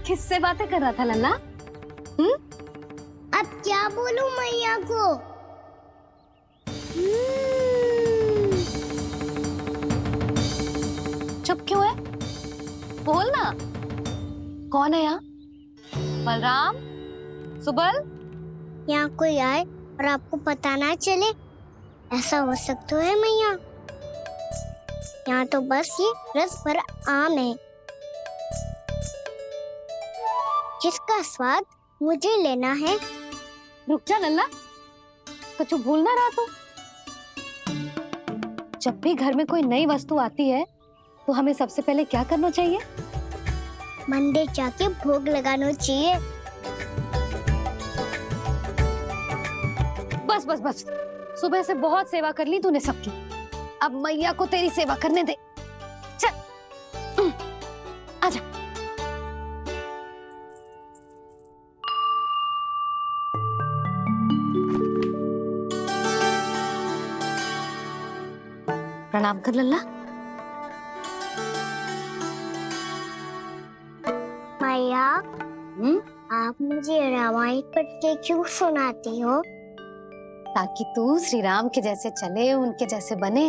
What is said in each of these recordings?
किससे बातें कर रहा था लल्ला? अब क्या बोलूं मैया को? चुप क्यों है? बोल ना। कौन है यहाँ? बलराम? सुबल? यहाँ कोई आए और आपको पता ना चले, ऐसा हो सकता है मैया? यहाँ तो बस ये रस भरा आम है जिसका स्वाद मुझे लेना है। रुक जा लल्ला, कुछ भूल ना रहा तू। जब भी घर में कोई नई वस्तु आती है तो हमें सबसे पहले क्या करना चाहिए? मंदिर जाके भोग लगाना चाहिए। बस बस बस, सुबह से बहुत सेवा कर ली तूने सबकी, अब मैया को तेरी सेवा करने दे। चल आजा। प्रणाम कर लल्ला। मैया, आप मुझे रामायण पढ़ के क्यों सुनाती हो? ताकि तू श्री राम के जैसे चले, उनके जैसे बने।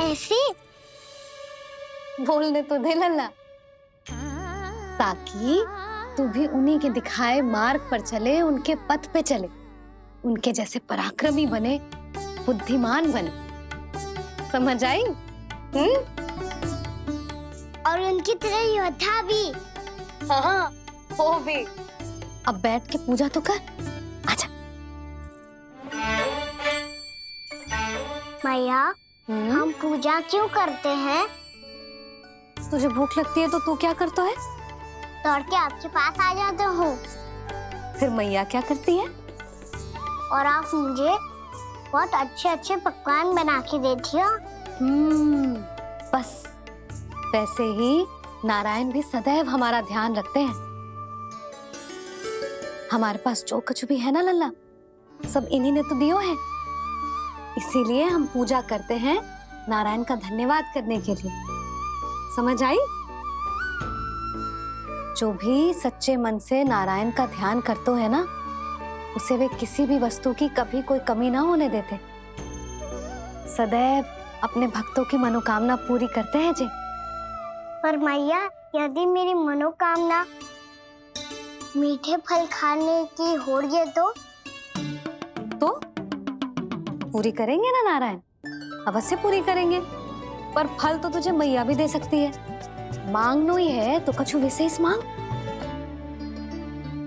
ऐसे बोलने तो दे लल्ला, ताकि तू भी उन्हीं के दिखाए मार्ग पर चले, उनके पथ पे चले, उनके जैसे पराक्रमी बने, बुद्धिमान बने। समझ आई? और उनकी तरह योद्धा भी। हाँ, वो भी। अब बैठ के पूजा तो कर। आजा। मैया, हम पूजा क्यों करते हैं? तुझे भूख लगती है तो तू क्या करता है? दौड़ के आपके पास आ जाते हो। फिर मैया क्या करती है? और आप मुझे बहुत अच्छे अच्छे पकवान बना के देती हो। बस वैसे ही नारायण भी सदैव हमारा ध्यान रखते हैं। हमारे पास जो कुछ भी है ना लल्ला, सब इन्हीं ने तो दियो है। इसीलिए हम पूजा करते हैं नारायण का धन्यवाद करने के लिए। समझ आई? जो भी सच्चे मन से नारायण का ध्यान करते है ना, उसे वे किसी भी वस्तु की कभी कोई कमी ना होने देते। सदैव अपने भक्तों की मनोकामना पूरी करते हैं जी। पर मैया, यदि मेरी मनोकामना मीठे फल खाने की हो रही है तो पूरी करेंगे ना नारायण, अवश्य पूरी करेंगे। पर फल तो तुझे मैया भी दे सकती है। मांगनो ही है तो कुछ विशेष मांग।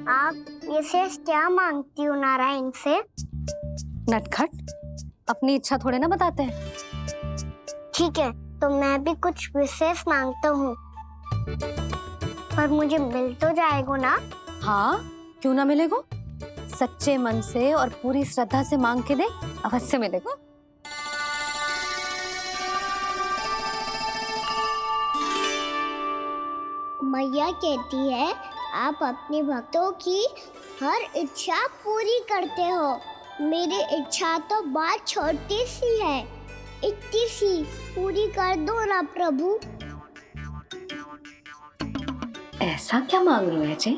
आप विशेष क्या मांगती हो नारायण से? नटखट, अपनी इच्छा थोड़े ना बताते हैं। ठीक है, तो मैं भी कुछ विशेष मांगता हूँ, पर मुझे मिल तो जाएगा ना? हाँ, क्यों ना मिलेगा। सच्चे मन से और पूरी श्रद्धा से मांग के दे, अवश्य मिलेगा। मैया कहती है आप अपने भक्तों की हर इच्छा पूरी करते हो। मेरी इच्छा तो बहुत छोटी सी है, इतनी सी पूरी कर दो ना प्रभु। ऐसा क्या मांग रही है जी?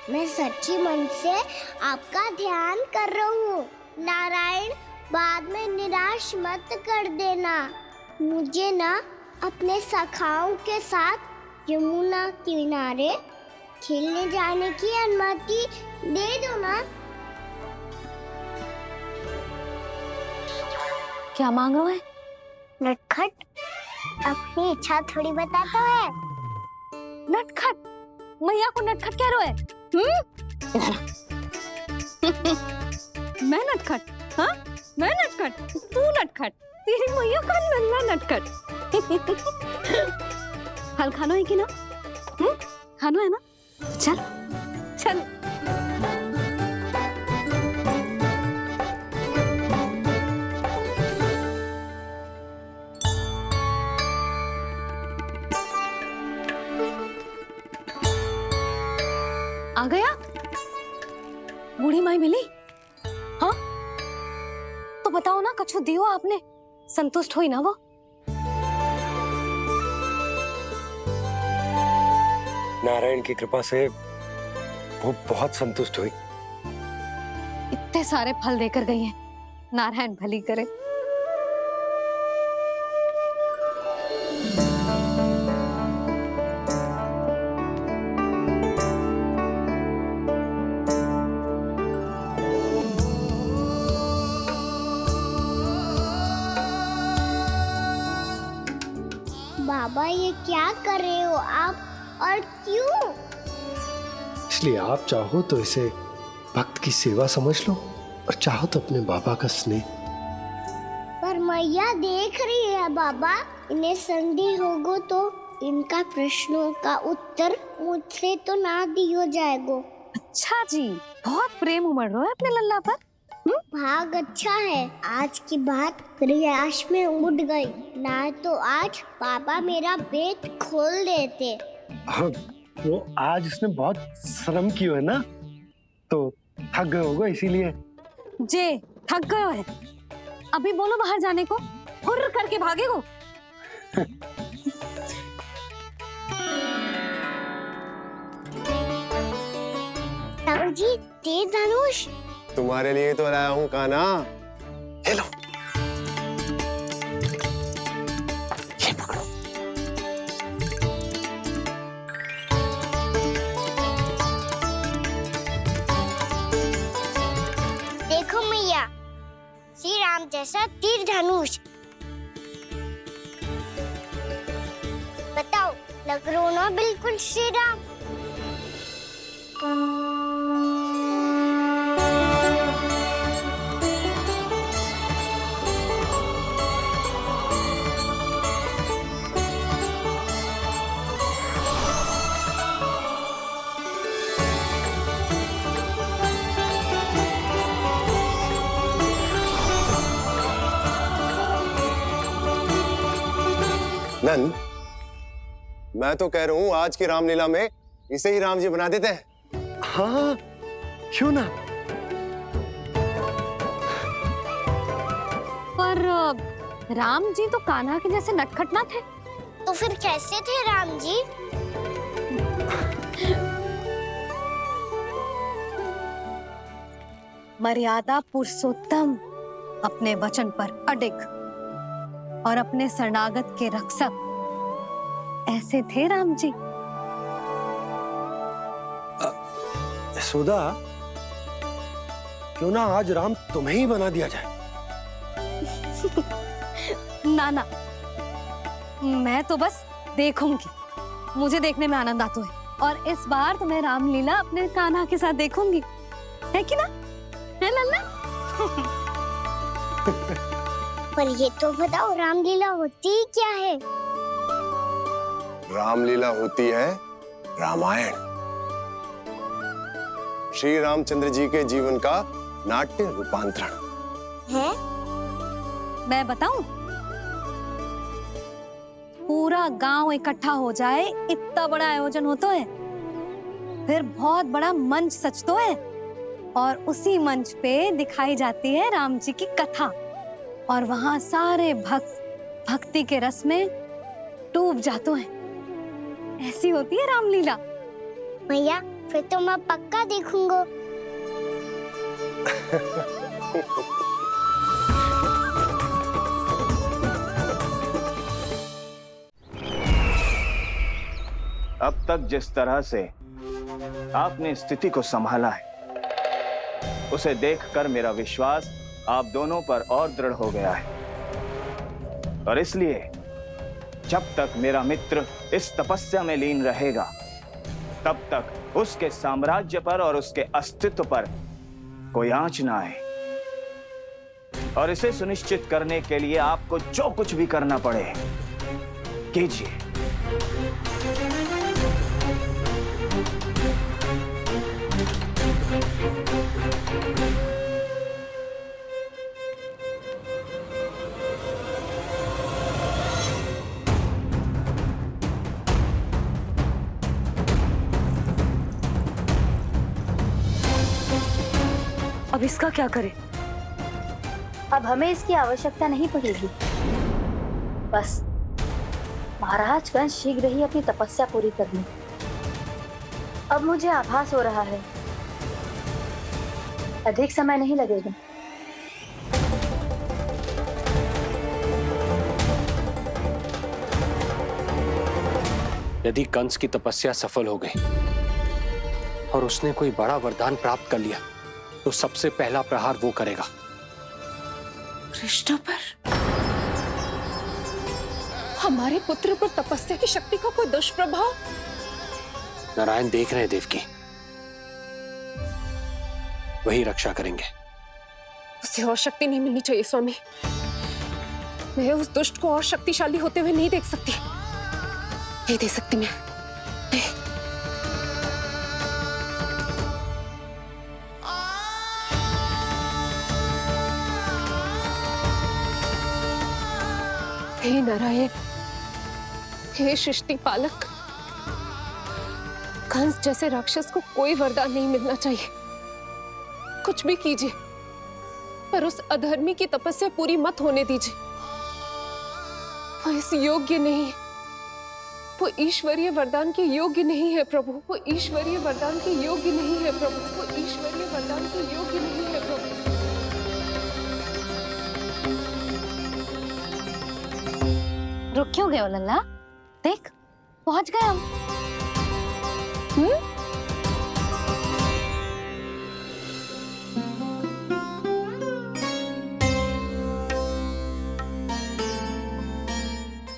मैं सच्ची मन से आपका ध्यान कर रहा हूँ। नारायण, बाद में निराश मत कर देना। मुझे ना अपने सखाओं के साथ यमुना किनारे खेलने जाने की अनुमति दे दो ना। क्या मांग रहा है? नटखट, अपनी इच्छा थोड़ी बताता है। नटखट? मैया को नटखट कह रहा है? मैं नटखट? हाँ, मैं नटखट? तू नटखट? तेरी मैया का नन्ना नटखट। फल खाना है कि ना? खाना है ना? चल चल। आ गया? बूढ़ी माई मिली? हाँ, बताओ ना, कछु दियो आपने, संतुष्ट हुई ना वो? नारायण की कृपा से वो बहुत संतुष्ट हुई। इतने सारे फल देकर गई हैं, नारायण भली करे। बाबा ये क्या कर रहे हो आप, और क्यों? इसलिए आप चाहो तो इसे भक्त की सेवा समझ लो, और चाहो तो अपने बाबा का स्नेह। पर मैया देख रही है बाबा, इन्हें संदेह होगो तो इनका प्रश्नों का उत्तर मुझसे तो ना दियो जाएगो। अच्छा जी, बहुत प्रेम उमड़ रहा है अपने लल्ला पर। भाग अच्छा है, आज की बात प्रयास में उड़ गई, ना तो आज पापा मेरा पेट खोल देते। हाँ, वो आज उसने बहुत श्रम किया है ना, तो थक गए होगा इसीलिए। जे थक गयो है, अभी बोलो बाहर जाने को, हुर्र करके भागेगो। जी तेज धनुष तुम्हारे लिए तो लाया हूँ कान्हा। ले लो। ये पकड़ो। देखो मैया, श्री राम जैसा तीर धनुष। बताओ, लग रहा ना बिल्कुल श्री राम। नंद, मैं तो कह रहा हूँ आज की रामलीला में इसे ही राम जी बना देते हैं। हाँ, क्यों ना। पर राम जी तो कान्हा के जैसे नटखट ना थे। तो फिर कैसे थे राम जी? मर्यादा पुरुषोत्तम, अपने वचन पर अडिग और अपने शरणागत के रक्षक, ऐसे थे राम जी। यशोदा, क्यों ना आज राम तुम्हें ही बना दिया जाए। ना ना, मैं तो बस देखूंगी, मुझे देखने में आनंद आता है, और इस बार तो मैं रामलीला अपने कान्हा के साथ देखूंगी, है कि ना, है लल्ला? पर ये तो बताओ, रामलीला होती क्या है? रामलीला होती है रामायण। श्री रामचंद्र जी के जीवन का नाट्य रूपांतरण है। मैं बताऊं, पूरा गांव इकट्ठा हो जाए, इतना बड़ा आयोजन होता है, फिर बहुत बड़ा मंच सजतो है, और उसी मंच पे दिखाई जाती है राम जी की कथा, और वहां सारे भक्त भक्ति के रस में डूब जाते हैं। ऐसी होती है रामलीला। भैया, फिर तो मैं पक्का देखूंगा। अब तक जिस तरह से आपने स्थिति को संभाला है, उसे देखकर मेरा विश्वास आप दोनों पर और दृढ़ हो गया है, और इसलिए जब तक मेरा मित्र इस तपस्या में लीन रहेगा, तब तक उसके साम्राज्य पर और उसके अस्तित्व पर कोई आंच ना आए। और इसे सुनिश्चित करने के लिए आपको जो कुछ भी करना पड़े, कीजिए। अब इसका क्या करें? अब हमें इसकी आवश्यकता नहीं पड़ेगी। बस महाराज कंस शीघ्र ही अपनी तपस्या पूरी कर लें। अब मुझे आभास हो रहा है अधिक समय नहीं लगेगा। यदि कंस की तपस्या सफल हो गई और उसने कोई बड़ा वरदान प्राप्त कर लिया तो सबसे पहला प्रहार वो करेगा। कृष्ण पर? हमारे पुत्र पर तपस्या की शक्ति का कोई दुष्प्रभाव? नारायण देख रहे हैं देवकी, वही रक्षा करेंगे। उसे और शक्ति नहीं मिलनी चाहिए स्वामी। मैं उस दुष्ट को और शक्तिशाली होते हुए नहीं देख सकती, नहीं दे सकती मैं। हे नारायण, हे सृष्टि पालक, कंस जैसे राक्षस को कोई वरदान नहीं मिलना चाहिए। कुछ भी कीजिए पर उस अधर्मी की तपस्या पूरी मत होने दीजिए। वो इस योग्य नहीं है, वो ईश्वरीय वरदान के योग्य नहीं है प्रभु। वो ईश्वरीय वरदान के योग्य नहीं है प्रभु। वो ईश्वरीय वरदान के योग्य नहीं है प्रभु। रुक क्यों गए हो लल्ला? देख पहुंच गए हम।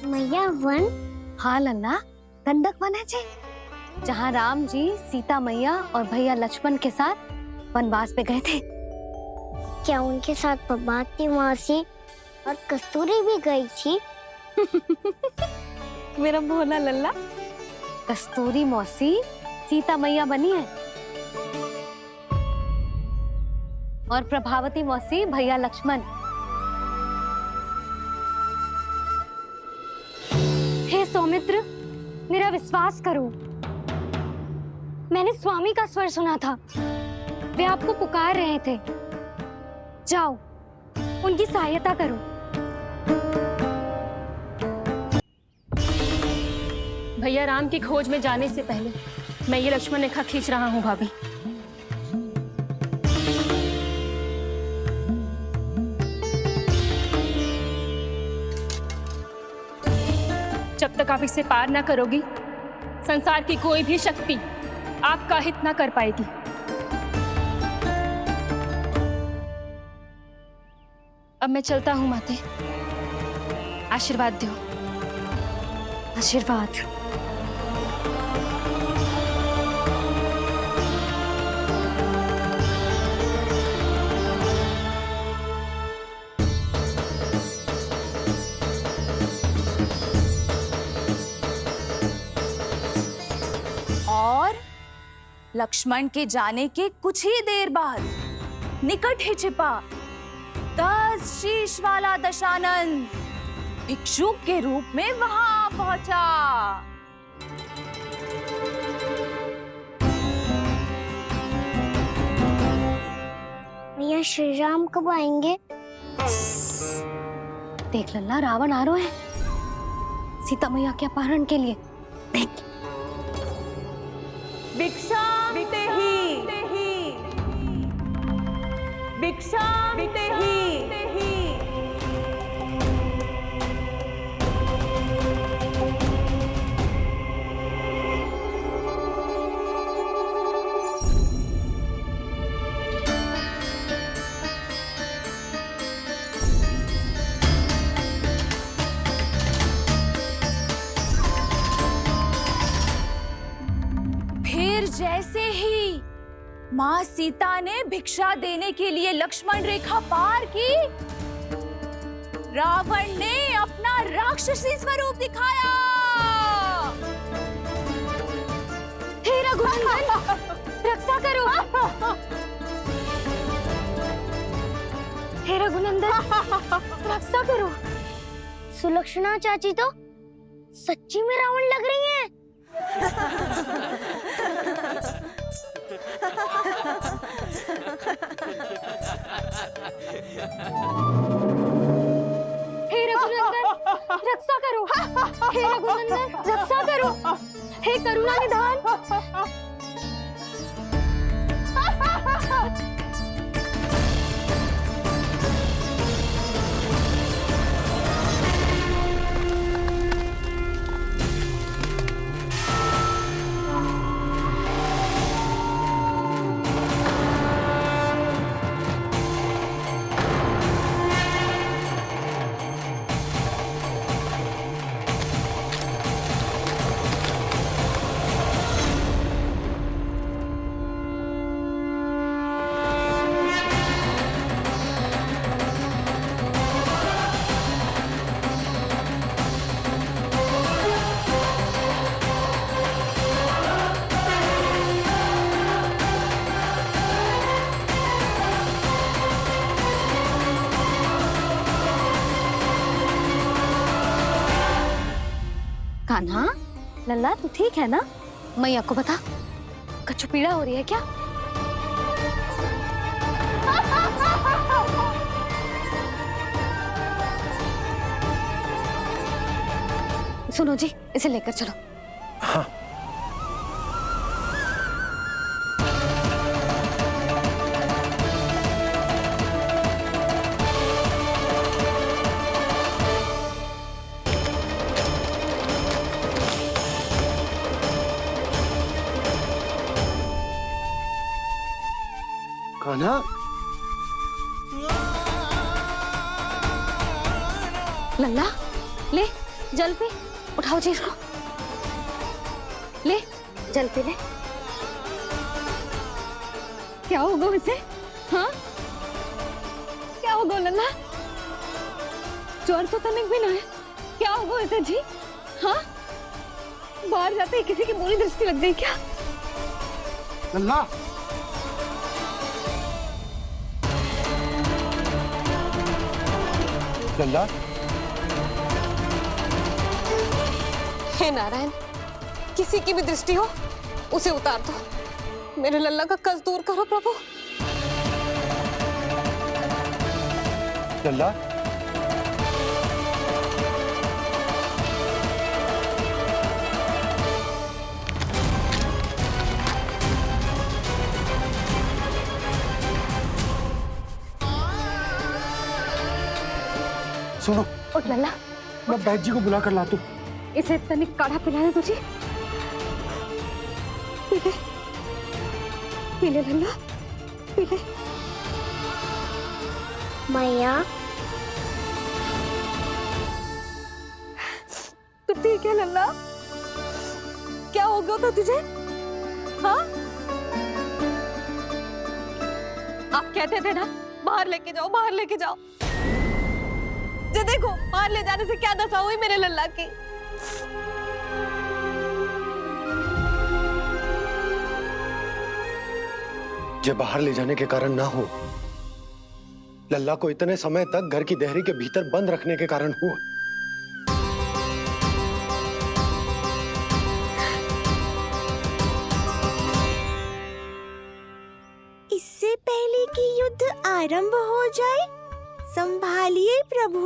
मैया वन? हाँ लल्ला, गंडक वन है जी, जहाँ राम जी सीता मैया और भैया लक्ष्मण के साथ वनवास पे गए थे। क्या उनके साथ पद्मावती मौसी और कस्तूरी भी गई थी? मेरा भोला लल्ला, कस्तूरी मौसी सीता मैया बनी है और प्रभावती मौसी भैया लक्ष्मण। हे सौमित्र, मेरा विश्वास करो, मैंने स्वामी का स्वर सुना था। वे आपको पुकार रहे थे। जाओ, उनकी सहायता करो। भैया राम की खोज में जाने से पहले मैं ये लक्ष्मण रेखा खींच रहा हूँ भाभी। जब तक आप इसे पार ना करोगी, संसार की कोई भी शक्ति आपका हित ना कर पाएगी। अब मैं चलता हूँ माते, आशीर्वाद दो। आशीर्वाद। और लक्ष्मण के जाने के कुछ ही देर बाद निकट ही छिपा 10 शीश वाला दशानन भिक्षुक के रूप में वहां पहुंचा। मैया श्री राम कब आएंगे? देख लल्ला, रावण आ रहा है सीता मैया के अपहरण के लिए। देख, भिक्षा देहि, भिक्षा देहि। फिर जैसे ही माँ सीता ने भिक्षा देने के लिए लक्ष्मण रेखा पार की, रावण ने अपना राक्षसी स्वरूप दिखाया। हे रघुनंदन, रक्षा करो। हे रघुनंदन, रक्षा करो। सुलक्षणा चाची तो सच्ची में रावण लग रही हैं। हे रघुनंदन रक्षा करो, हे करुणा निधान। कान्हा, लल्ला तू ठीक है ना? मैया को बता, कछु पीड़ा हो रही है क्या? सुनो जी, इसे लेकर चलो। हाँ। कान्हा, लल्ला ले जल पी, उठाओ जी इसको, ले जल पी ले। क्या होगा उसे? हाँ क्या होगा लल्ला? ज्वर तो तनिक भी ना है, क्या होगा उसे जी? हाँ बाहर जाते ही किसी की बुरी दृष्टि लग गई क्या? लल्ला, लल्ला, हे नारायण, किसी की भी दृष्टि हो उसे उतार दो, मेरे लल्ला का कष्ट दूर करो प्रभु। लल्ला, सुनो, उठ लल्ला, मैं बैद जी को बुला कर लाता हूँ। इसे तनिक काढ़ा पिलाना तुझे, पी ले, पी ले लल्ला, पी ले। मैया तू ठीक है लल्ला? क्या हो गया था तुझे? हाँ आप कहते थे ना बाहर लेके जाओ, बाहर लेके जाओ। ये देखो बाहर ले जाने से क्या दशा हुई मेरे लल्ला की। ये बाहर ले जाने के कारण ना हो, लल्ला को इतने समय तक घर की देहरी के भीतर बंद रखने के कारण हुआ। इससे पहले कि युद्ध आरंभ हो जाए, संभालिए प्रभु।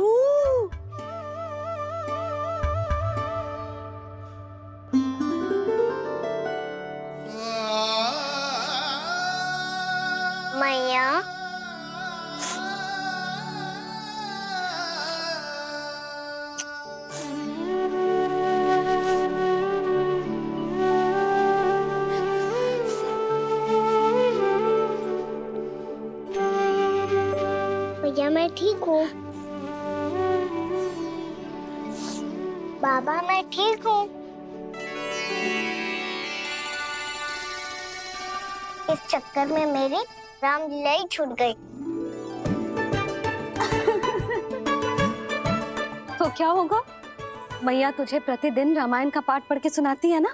मैया भैया मैं ठीक हूँ। बाबा मैं ठीक हूँ। इस चक्कर में मेरी रामलीला ही छूट गई। तो क्या होगा? मैया तुझे प्रतिदिन रामायण का पाठ पढ़ के सुनाती है ना?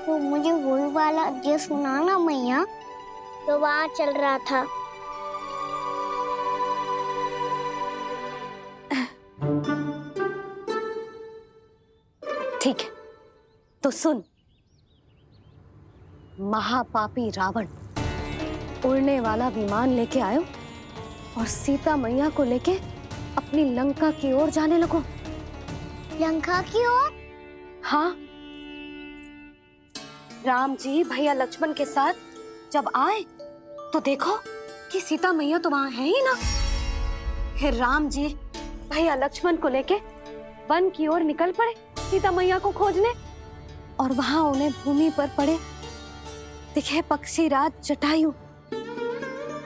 तो मुझे वही वाला जो सुनाना मैया, तो वहाँ चल रहा था। ठीक है, तो सुन। महापापी रावण उड़ने वाला विमान लेके आयो और सीता मैया को लेके अपनी लंका की ओर जाने लगो। लंका की ओर? हाँ, राम जी भैया लक्ष्मण के साथ जब आए तो देखो कि सीता मैया तो वहां है ही ना। फिर राम जी भैया लक्ष्मण को लेके वन की ओर निकल पड़े सीता मैया को खोजने, और वहां उन्हें भूमि पर पड़े दिखे पक्षी राज जटायु।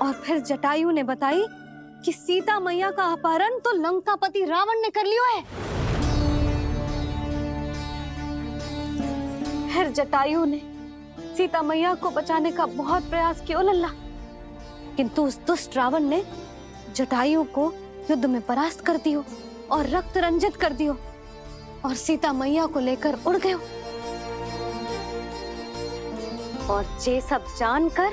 और फिर जटायु ने बताई कि सीता मैया का अपहरण तो लंकापति रावण ने कर लियो है। फिर जटायु ने सीता मैया को बचाने का बहुत प्रयास किया लल्ला, किंतु उस दुष्ट रावण ने जटायु को युद्ध में परास्त कर दियो और रक्त रंजित कर दियो और सीता मैया को लेकर उड़ गयो। और ये सब जानकर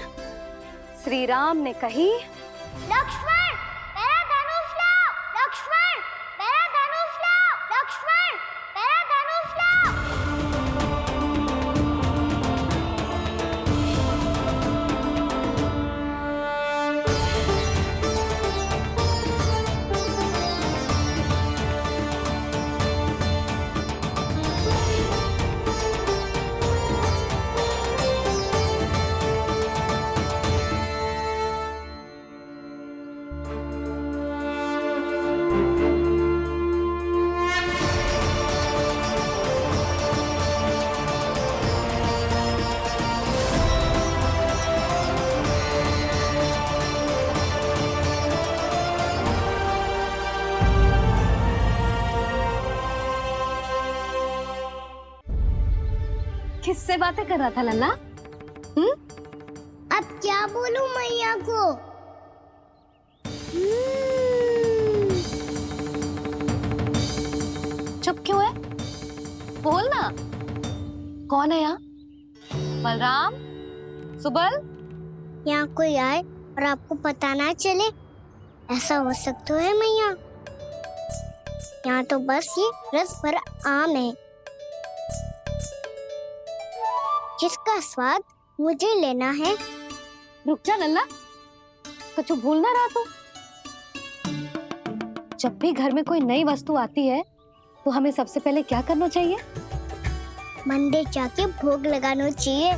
श्री राम ने कही, लक्ष्मण मेरा धनुष लाओ, लक्ष्मण मेरा धनुष लाओ, लक्ष्मण मेरा धनुष लाओ। किससे बातें कर रहा था लल्ला? अब क्या बोलूं मैया को? चुप क्यों है? बोल ना। कौन है यहाँ? बलराम, सुबल? यहाँ कोई आए और आपको पता ना चले, ऐसा हो सकता है मैया? यहाँ तो बस ये रस भरा आम है जिसका स्वाद मुझे लेना है। रुक जा लल्ला, कुछ भूल ना रहा तू। जब भी घर में कोई नई वस्तु आती है तो हमें सबसे पहले क्या करना चाहिए? मंदिर जाके भोग लगाना चाहिए।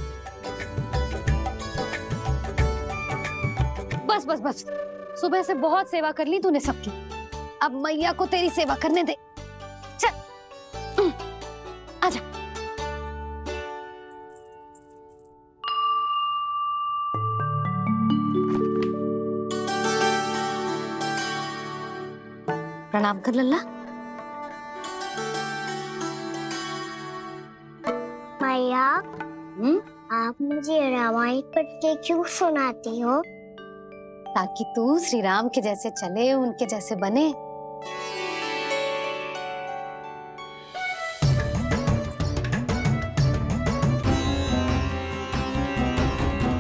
बस बस बस, सुबह से बहुत सेवा कर ली तूने सबकी, अब मैया को तेरी सेवा करने दे। चल आजा। प्रणाम कर लल्ला। मैया, आप मुझे रामायण पढ़ के क्यों सुनाती हो? ताकि तू श्री राम के जैसे चले, उनके जैसे बने।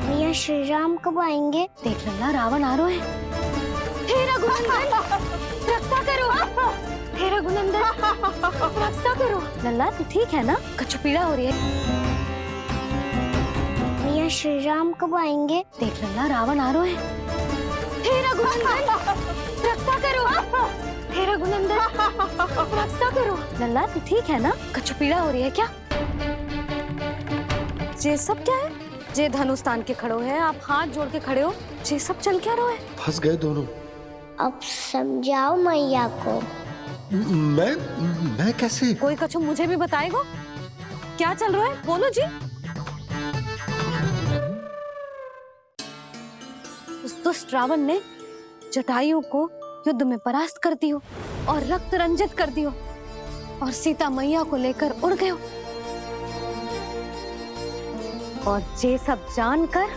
मैया श्री राम कब आएंगे? देख लल्ला, रावण आ रहा है। हे रघुनंदन, रक्षा करो। हे रघुनंदन, रक्षा करो। लल्ला तू ठीक है ना? कछु पीड़ा हो रही है? मैया श्री राम कब आएंगे? देख लल्ला, रावण आ रहा है। हे रघुनंदन, रक्षा करो। हे रघुनंदन, रक्षा करो। लल्ला तू ठीक है ना? कछु पीड़ा हो रही है क्या? ये सब क्या है? जे धनुष तान के खड़ो है, आप हाथ जोड़ के खड़े हो, ये सब चल क्या रहा है? फंस गए दोनों। अब समझाओ मैया को। मैं कैसे? कोई कछु मुझे भी बताएगा क्या चल रहा है? बोलो जी। उस दुष्ट रावण ने जटायु को युद्ध में परास्त कर दियो और रक्त रंजित कर दियो और सीता मैया को लेकर उड़ गयो। और ये सब जानकर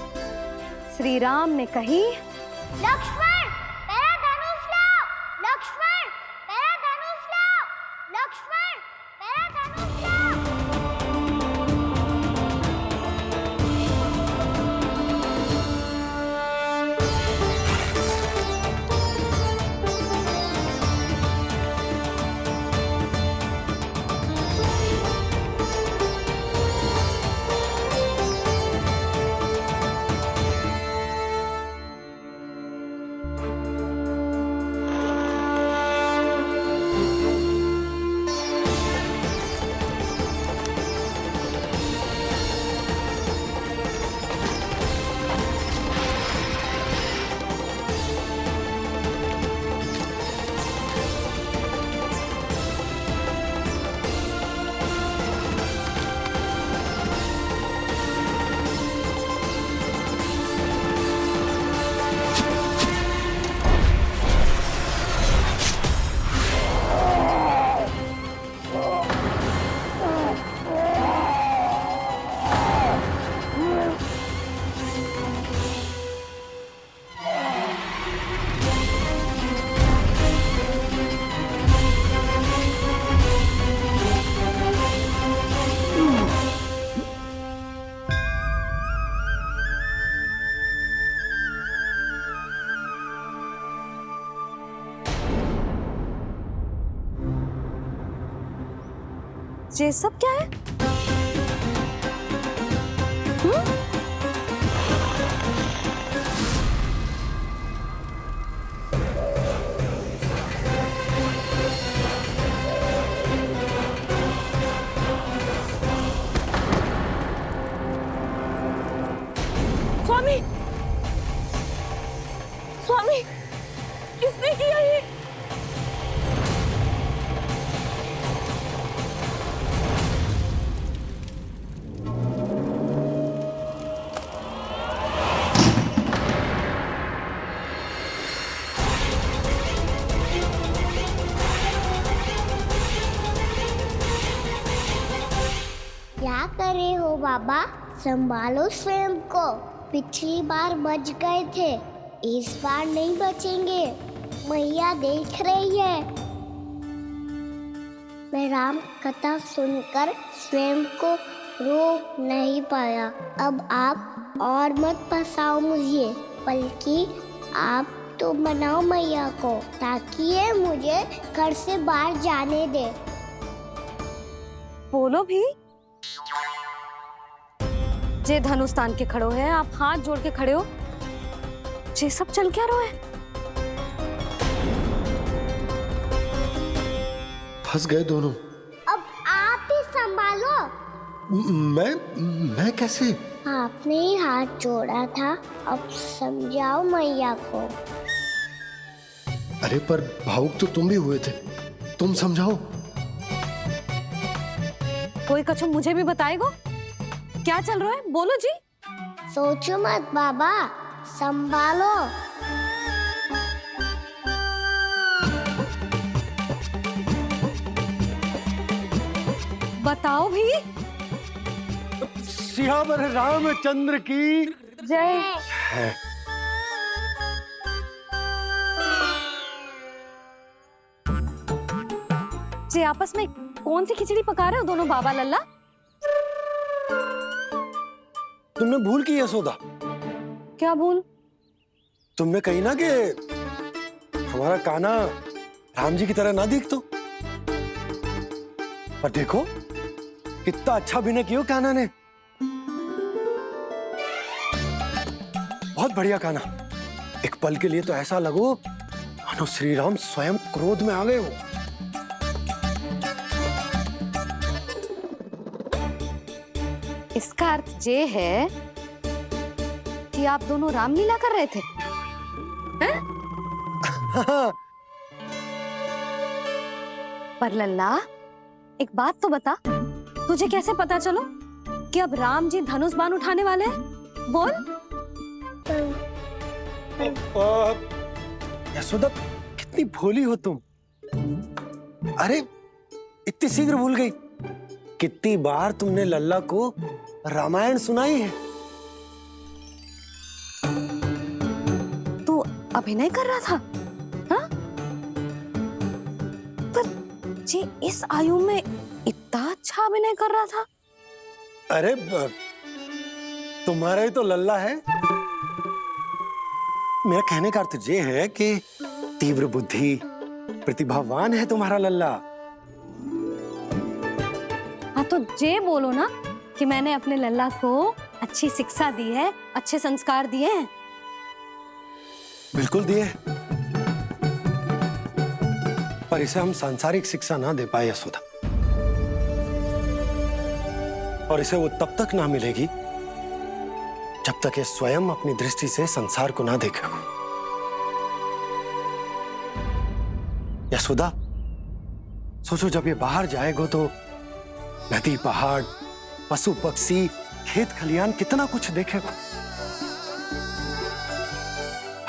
श्री राम ने कही, लक्ष्मण मेरा धनुष लाओ, लक्ष्मण मेरा धनुष लाओ, लक्ष्मण मेरा धनुष लाओ। ये सब क्या है? स्वामी, स्वामी, किसने किया ये? क्या करे हो बाबा? संभालो स्वयं को। पिछली बार बच गए थे, इस बार नहीं बचेंगे। मैया देख रही है। मैं राम कथा सुनकर स्वयं को रोक नहीं पाया। अब आप और मत फंसाओ मुझे, बल्कि आप तो मनाओ मैया को, ताकि ये मुझे घर से बाहर जाने दे। बोलो भी। जे धनुष तान के खड़ो है, आप हाथ जोड़ के खड़े हो। ये सब चल क्या रहा है? फंस गए दोनों। अब आप ही संभालो। मैं कैसे? आपने ही हाथ जोड़ा था, अब समझाओ मैया को। अरे पर भावुक तो तुम भी हुए थे, तुम समझाओ। कोई कछु मुझे भी बताएगो? क्या चल रहा है? बोलो जी। सोचो मत बाबा, संभालो। बताओ भी। सियावर रामचंद्र की जय। जी आपस में कौन सी खिचड़ी पका रहे हो दोनों बाबा लल्ला? तुमने भूल की यशोदा। क्या भूल? तुमने कही ना कि हमारा कान्हा राम जी की तरह ना दिख तो। पर देखो कितना अच्छा अभिनय किया कान्हा ने। बहुत बढ़िया कान्हा। एक पल के लिए तो ऐसा लगो मानो श्री राम स्वयं क्रोध में आ गए हो। इसका अर्थ ये है कि आप दोनों रामलीला कर रहे थे, हैं? पर लल्ला एक बात तो बता, तुझे कैसे पता चलो कि अब राम जी धनुष बाण उठाने वाले हैं? बोल। यशोदा कितनी भोली हो तुम। अरे इतनी शीघ्र भूल गई। कितनी बार तुमने लल्ला को रामायण सुनाई है। तू अभिनय कर रहा था, हाँ? पर जी इस आयु में इतना अच्छा अभिनय कर रहा था। अरे तुम्हारा ही तो लल्ला है। मेरा कहने का अर्थ ये है कि तीव्र बुद्धि, प्रतिभावान है तुम्हारा लल्ला। हाँ तो ये बोलो ना कि मैंने अपने लल्ला को अच्छी शिक्षा दी है, अच्छे संस्कार दिए हैं। बिल्कुल दिए, पर इसे हम सांसारिक शिक्षा ना दे पाए यशोदा। और इसे वो तब तक ना मिलेगी जब तक ये स्वयं अपनी दृष्टि से संसार को ना देखेगा। यशोदा सोचो, जब ये बाहर जाएगा तो नदी, पहाड़, पशु पक्षी, खेत खलियान कितना कुछ देखेगा।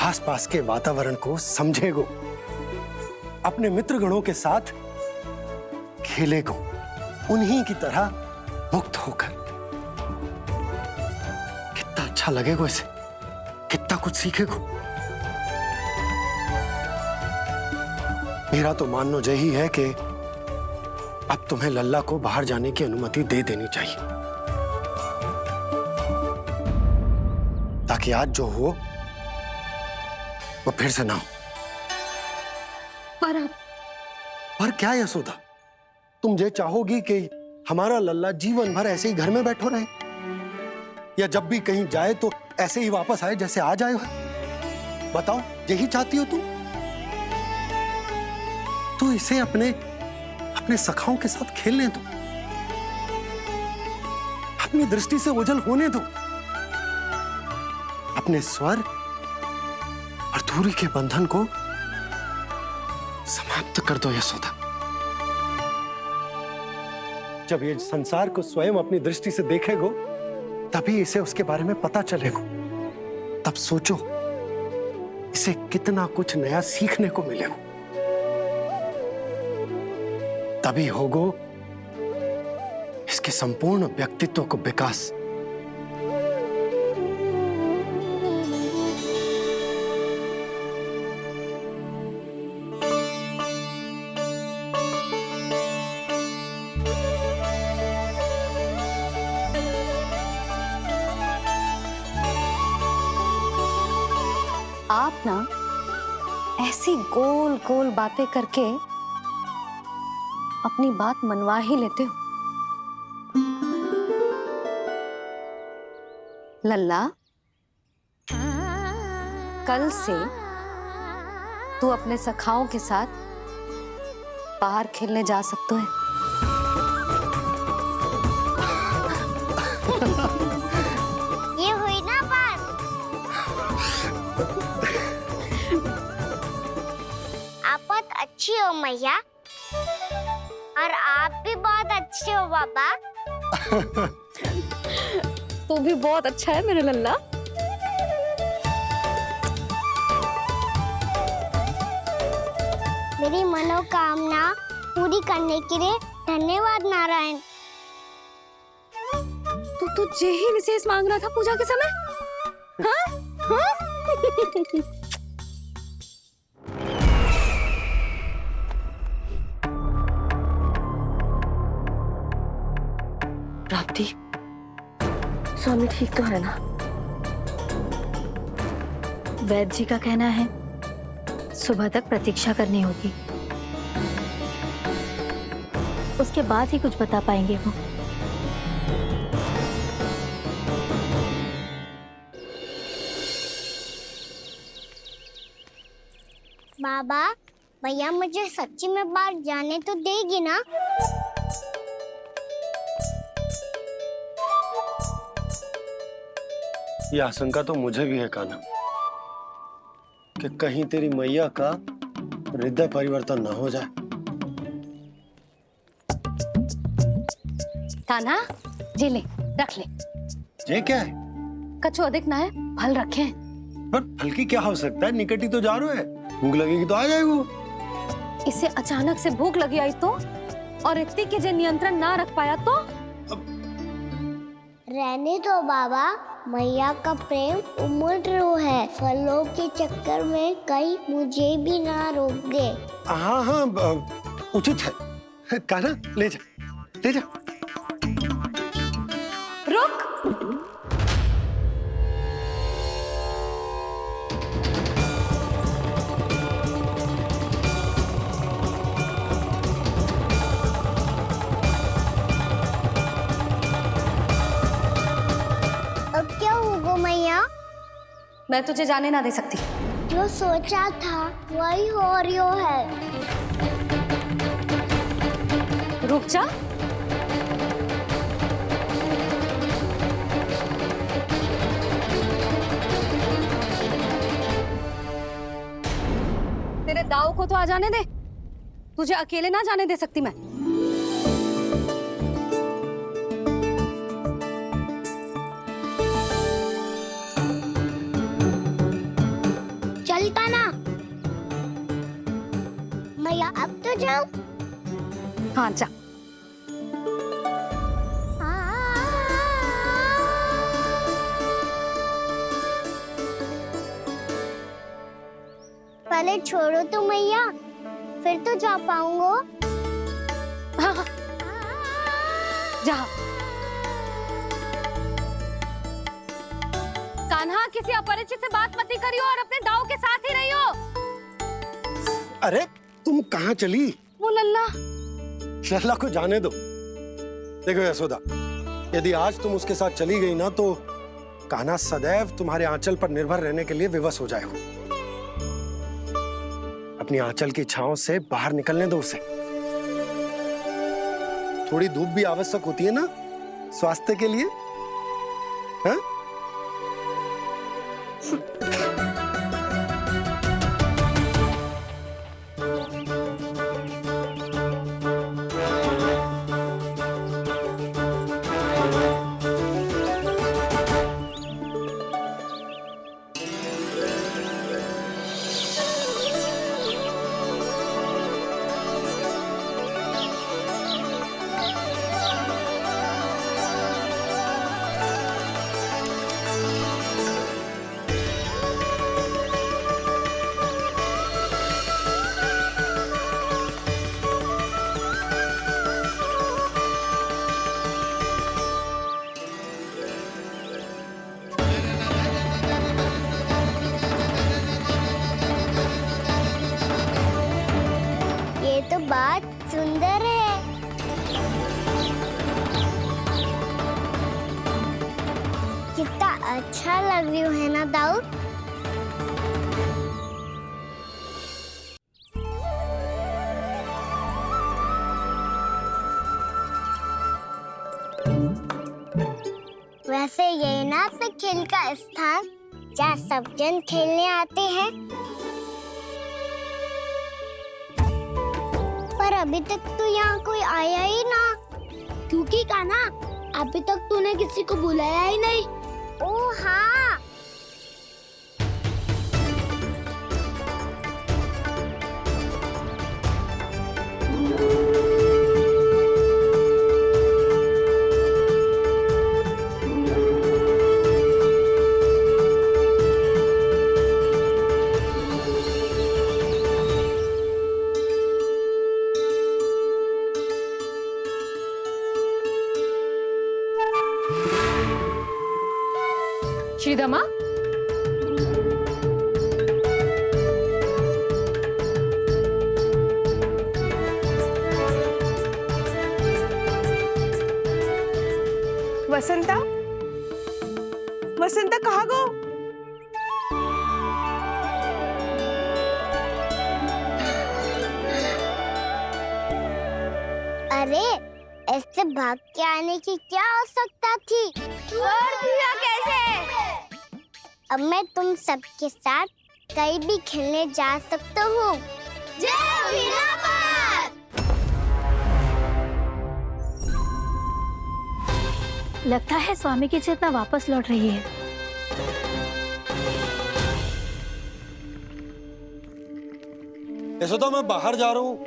आसपास के वातावरण को समझेगो, अपने मित्रगणों के साथ खेलेगो, उन्हीं की तरह मुक्त होकर। कितना अच्छा लगेगा इसे, कितना कुछ सीखेगो। मेरा तो मानना यही है कि अब तुम्हें लल्ला को बाहर जाने की अनुमति दे देनी चाहिए, ताकि आज जो हो वो फिर से ना हो। पर क्या यशोदा, तुम ये चाहोगी कि हमारा लल्ला जीवन भर ऐसे ही घर में बैठो रहे, या जब भी कहीं जाए तो ऐसे ही वापस आए जैसे आज आए हो? बताओ, यही चाहती हो तुम? तो इसे अपने अपने सखाओं के साथ खेलने दो, अपनी दृष्टि से ओझल होने दो, अपने स्वर और दूरी के बंधन को समाप्त कर दो यशोदा। जब ये संसार को स्वयं अपनी दृष्टि से देखेगो, तभी इसे उसके बारे में पता चलेगा। तब सोचो, इसे कितना कुछ नया सीखने को मिलेगा। तभी होगो इसके संपूर्ण व्यक्तित्व को विकास। आप ना ऐसी गोल गोल बातें करके अपनी बात मनवा ही लेते हो। लल्ला, कल से तू अपने सखाओं के साथ बाहर खेलने जा सकते हो। ये हुई ना बात। आप बहुत अच्छी हो मैया, और आप भी बहुत अच्छे हो बाबा। तू भी बहुत अच्छा है मेरे लल्ला। मेरी मनोकामना पूरी करने के लिए धन्यवाद नारायण। तो तुझे ही विशेष मांग रहा था पूजा के समय? हाँ? हाँ? प्राप्ति, स्वामी ठीक तो है ना? वैद्य जी का कहना है सुबह तक प्रतीक्षा करनी होगी, उसके बाद ही कुछ बता पाएंगे वो। बाबा, भैया मुझे सच्ची में बाहर जाने तो देगी ना? ये आशंका तो मुझे भी है कान्हा, कि कहीं तेरी मैया का हृदय परिवर्तन ना हो जाए। कान्हा, जी ले, रख ले। ये क्या है? कछु अधिक ना है, फल रखे। पर फल की क्या आवश्यकता है? निकट ही तो जा रहे हैं, भूख लगेगी तो आ जाएगा। इसे अचानक से भूख लगी आई तो, और इतनी के जे नियंत्रण ना रख पाया तो? रहने दो बाबा, मैया का प्रेम उमड़ रो है। फलों के चक्कर में कहीं मुझे भी ना रोक दे। हाँ हाँ, उचित है। कान्हा, ले जा, ले जा। रुक। अब क्या होगा मैया? मैं तुझे जाने ना दे सकती। जो सोचा था वही हो रही है। रुक जा। तेरे दाव को तो आ जाने दे, तुझे अकेले ना जाने दे सकती मैं। चलता ना मैया, अब तो जाओ। हाँ जा। पहले छोड़ो तो मैया, फिर तो जा पाऊंगा। हाँ हाँ, जा। कान्हा, किसी अपरिचित से बात मत करियो और अपने दाव के साथ ही रहियो। अरे तुम कहाँ चली? वो लल्ला। लल्ला को जाने दो, देखो यशोदा, यदि आज तुम उसके साथ चली गई ना तो कान्हा सदैव तुम्हारे आंचल पर निर्भर रहने के लिए विवश हो जाएगा। अपनी आंचल की छांव से बाहर निकलने दो उसे। थोड़ी धूप भी आवश्यक होती है ना स्वास्थ्य के लिए, हाँ? ये तो बात सुंदर है। कितना अच्छा लग रही है ना दाऊद। वैसे ये ना तो खेल का स्थान जहाँ सब जन खेलने आते हैं, पर अभी तक तो यहाँ कोई आया ही ना। क्योंकि कान्हा अभी तक तूने किसी को बुलाया ही नहीं। ओ हाँ, श्रीदमा, वसंता, वसंता कहाँ गो? अरे ऐसे भाग के आने की क्या आवश्यकता थी? और दिया कैसे? अब मैं तुम सबके साथ कहीं भी खेलने जा सकता हूँ। जय वीरापाल! लगता है स्वामी की चेतना वापस लौट रही है। यशोदा, मैं बाहर जा रहा हूँ।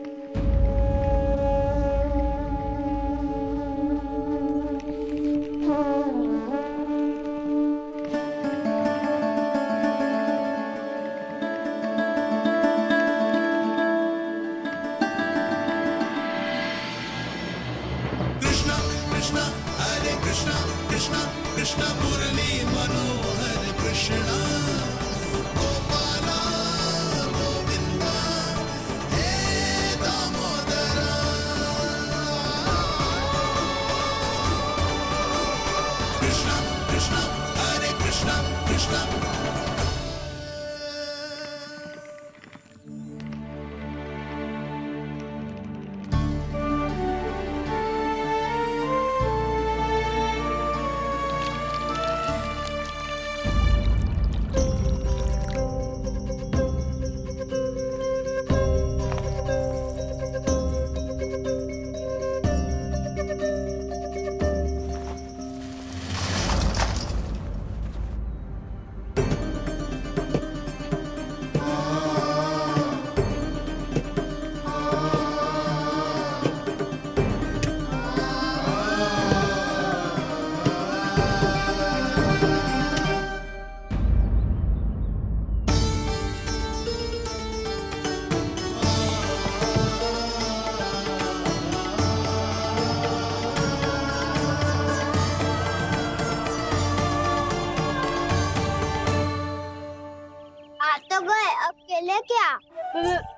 खेले क्या?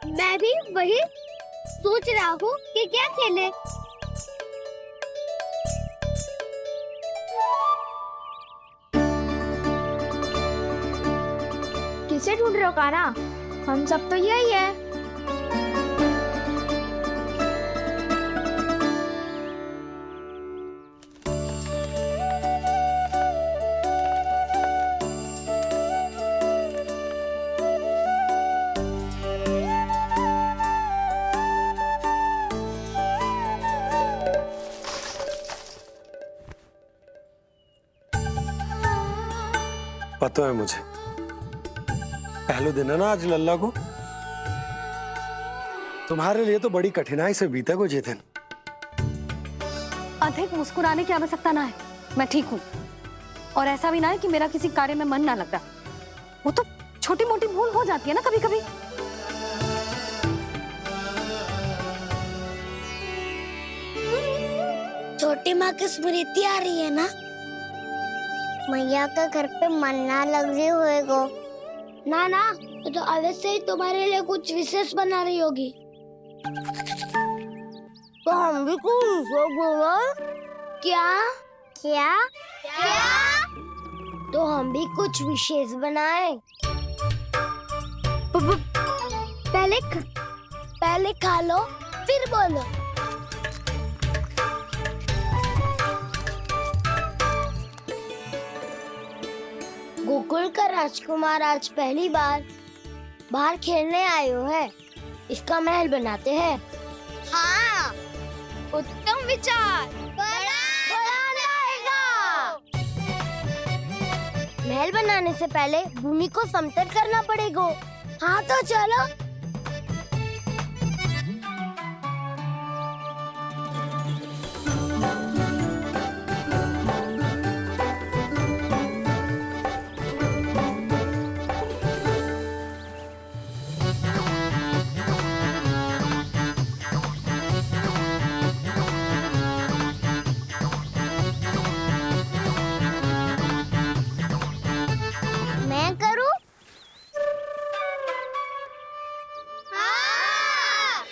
मैं भी वही सोच रहा हूँ कि क्या खेले। से ढूंढ रहे हो कान्हा? हम सब तो यही है। पता है मुझे, पहले दिन है ना आज लल्ला को। तुम्हारे लिए तो बड़ी कठिनाई से बीता को ये दिन। अधिक मुस्कुराने की आवश्यकता ना है, मैं ठीक हूँ। और ऐसा भी ना है कि मेरा किसी कार्य में मन ना लग रहा। वो तो छोटी मोटी भूल हो जाती है ना कभी कभी। छोटी माँ की स्मृति आ रही है ना? मैया का घर पे मन ना लग रही होएगो। ना ना, तो अवश्य ही तुम्हारे लिए कुछ विशेष बना रही होगी। तो हम भी कुछ विशेष बोला? क्या क्या क्या? तो हम भी कुछ विशेष बनाए। पहले खा लो फिर बोलो। गोकुल का राजकुमार आज पहली बार बाहर खेलने आए हो है। इसका महल बनाते हैं। हाँ, उत्तम विचार। बनाना आएगा। महल बनाने से पहले भूमि को समतल करना पड़ेगा। हाँ तो चलो। मैं करूं? हाँ।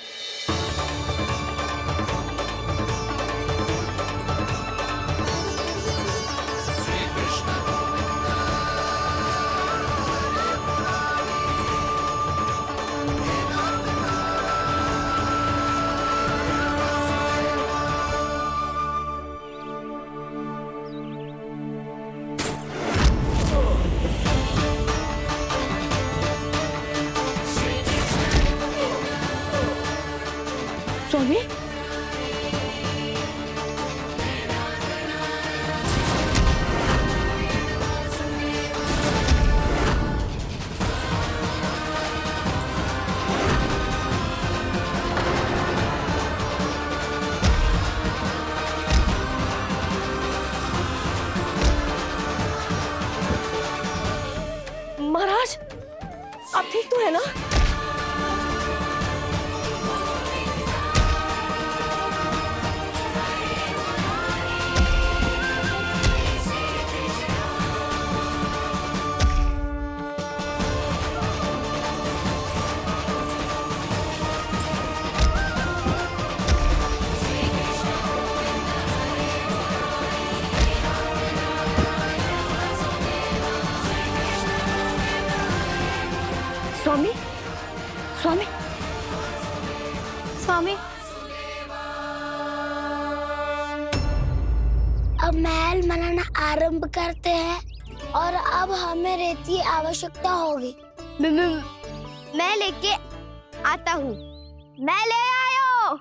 स्वामी, महाराज आप ठीक तो है ना? स्वामी, स्वामी, स्वामी। अब महल बनाना आरंभ करते हैं और अब हमें रेत की आवश्यकता होगी। मैं लेके आता हूँ। मैं ले आयो।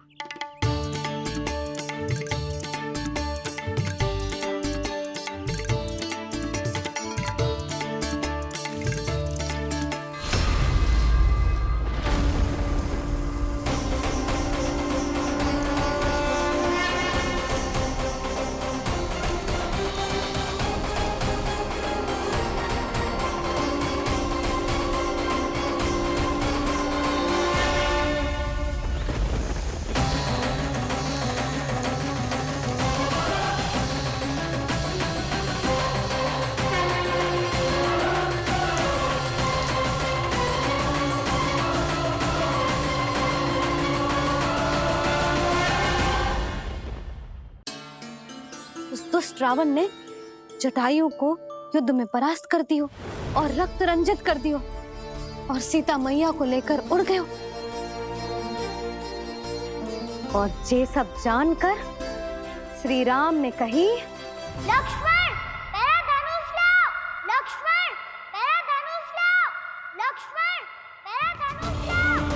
दुष्ट रावण ने जटायु को युद्ध में परास्त कर दियो और रक्त रंजित कर दियो। और सीता मैया को लेकर उड़ गए। और ये सब जानकर श्री राम ने कही, लक्ष्मण मेरा धनुष लाओ, लक्ष्मण मेरा धनुष लाओ, लक्ष्मण मेरा धनुष लाओ।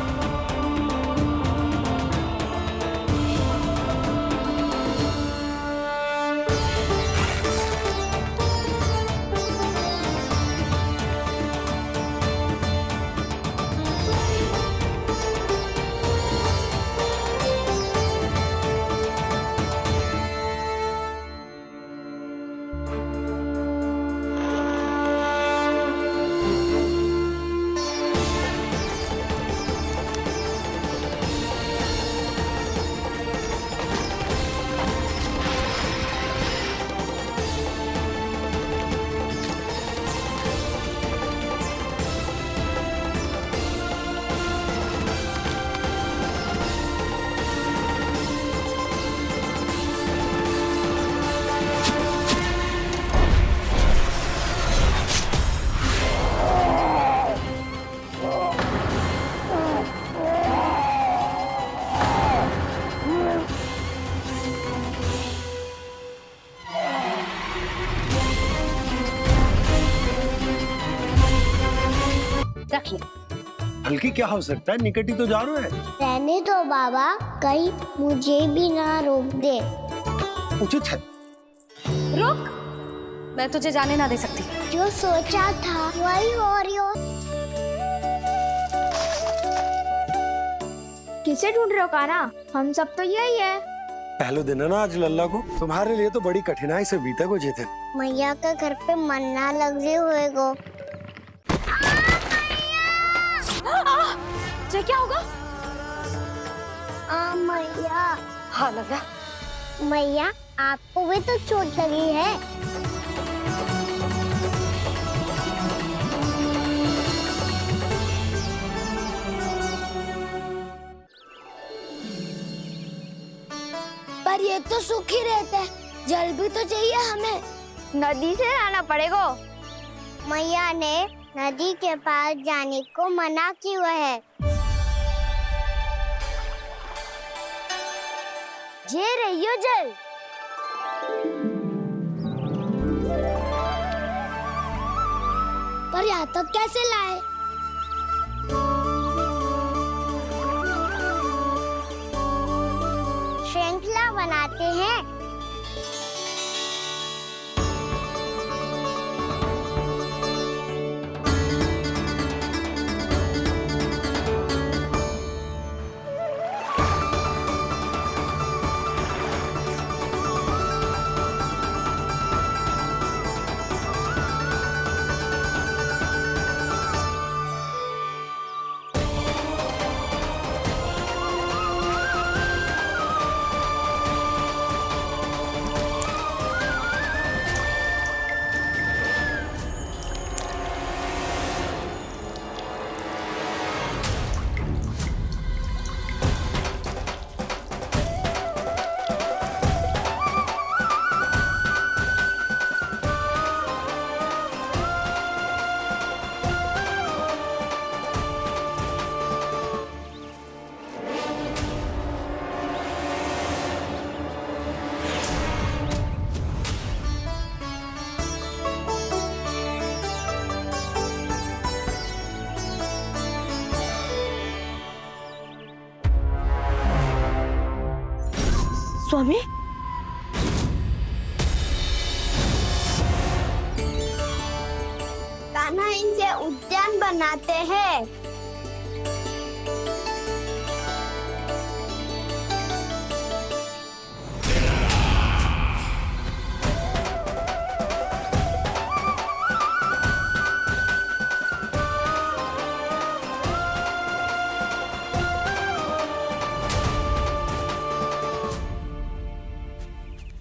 रखिए। हल्की क्या हो सकता है, निकट ही तो जा रहे हैं। रहने दो बाबा, कहीं मुझे भी ना रोक दे। उचित है। रुक, मैं तुझे जाने ना दे सकती। जो सोचा था वही हो रही हो। किसे ढूंढ रहे हो कान्हा? हम सब तो यही है। पहले दिन है ना आज लल्ला को, तुम्हारे लिए तो बड़ी कठिनाई से बीते को जीते। मैया के घर पे मन्ना लगे हुए गो। ये क्या होगा? मैया। हाँ लगा। मैया आपको भी तो चोट लगी है। पर ये तो सूख ही रहता है, जल भी तो चाहिए हमें। नदी से लाना पड़ेगा। मैया ने नदी के पास जाने को मना किया है। ये रहियो जल। पर यहाँ तक कैसे लाए? श्रृंखला बनाते हैं। स्वामी, कान्हा इनसे उद्यान बनाते हैं।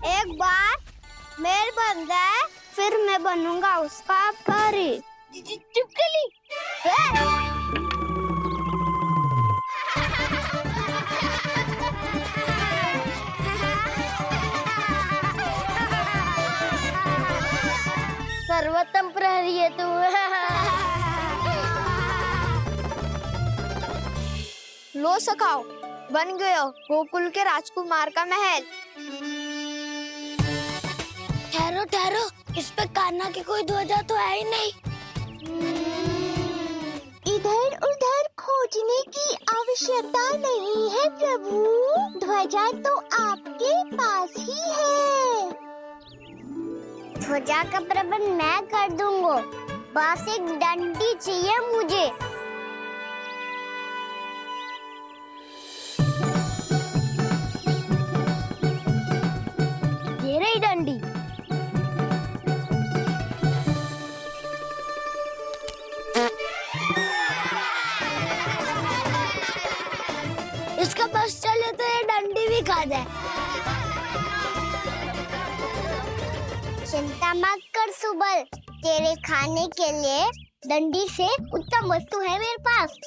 एक बार मेल बन जाए फिर मैं बनूंगा उसका परी। चिपकली। सर्वोत्तम प्रहरी है तू। लो सखाओ, बन गयो गोकुल के राजकुमार का महल। ठहरो ठहरो, इस पे कान्हा की कोई ध्वजा तो है ही नहीं। इधर उधर खोजने की आवश्यकता नहीं है प्रभु, ध्वजा तो आपके पास ही है। ध्वजा का प्रबंध मैं कर दूंगा, बस एक डंडी चाहिए मुझे। ये रही डंडी। इसका बस चले तो ये डंडी भी खा जाए। चिंता मत कर सुबल, तेरे खाने के लिए डंडी से उत्तम वस्तु है मेरे पास।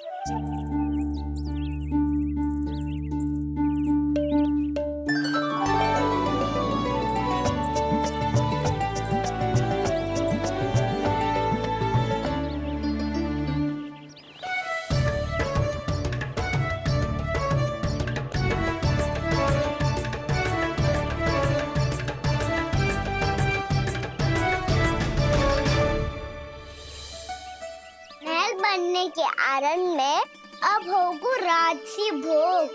बनने के आनंद में अब होगो राजसी भोग।